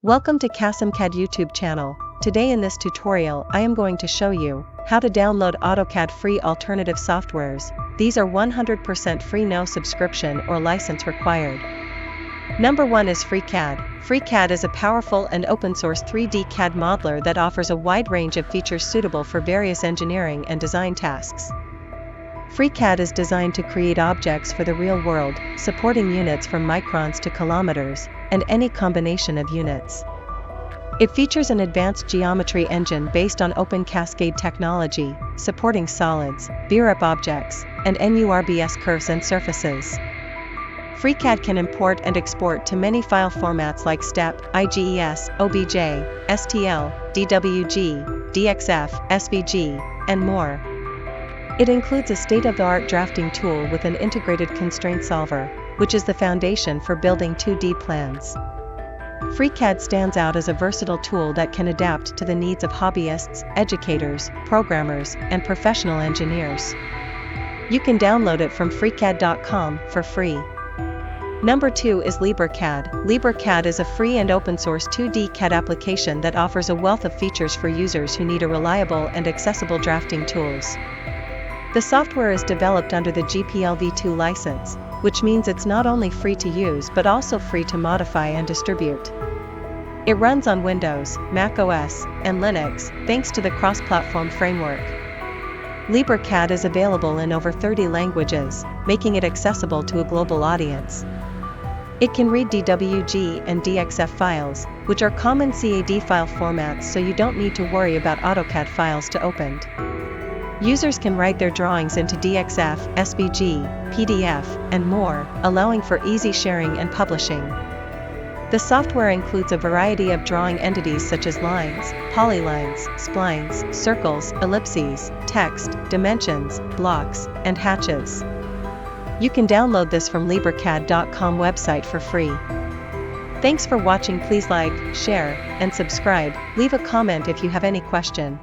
Welcome to qasimcad YouTube channel. Today in this tutorial I am going to show you how to download AutoCAD free alternative softwares. These are 100% free, no subscription or license required. Number 1 is freecad. Freecad is a powerful and open source 3D CAD modeler that offers a wide range of features suitable for various engineering and design tasks. FreeCAD is designed to create objects for the real world, supporting units from microns to kilometers, and any combination of units. It features an advanced geometry engine based on open cascade technology, supporting solids, VREP objects, and NURBS curves and surfaces. FreeCAD can import and export to many file formats like STEP, IGES, OBJ, STL, DWG, DXF, SVG, and more. It includes a state-of-the-art drafting tool with an integrated constraint solver, which is the foundation for building 2D plans. FreeCAD stands out as a versatile tool that can adapt to the needs of hobbyists, educators, programmers, and professional engineers. You can download it from freecad.com for free. Number 2 is librecad. Librecad is a free and open-source 2D CAD application that offers a wealth of features for users who need a reliable and accessible drafting tools. The software is developed under the GPL v2 license, which means it's not only free to use but also free to modify and distribute. It runs on Windows, Mac OS, and Linux, thanks to the cross-platform framework. librecad is available in over 30 languages, making it accessible to a global audience. It can read DWG and DXF files, which are common CAD file formats, so you don't need to worry about AutoCAD files to open. Users can write their drawings into DXF, SVG, PDF, and more, allowing for easy sharing and publishing. The software includes a variety of drawing entities such as lines, polylines, splines, circles, ellipses, text, dimensions, blocks, and hatches. You can download this from librecad.com website for free. Thanks for watching. Please like, share, and subscribe. Leave a comment if you have any question.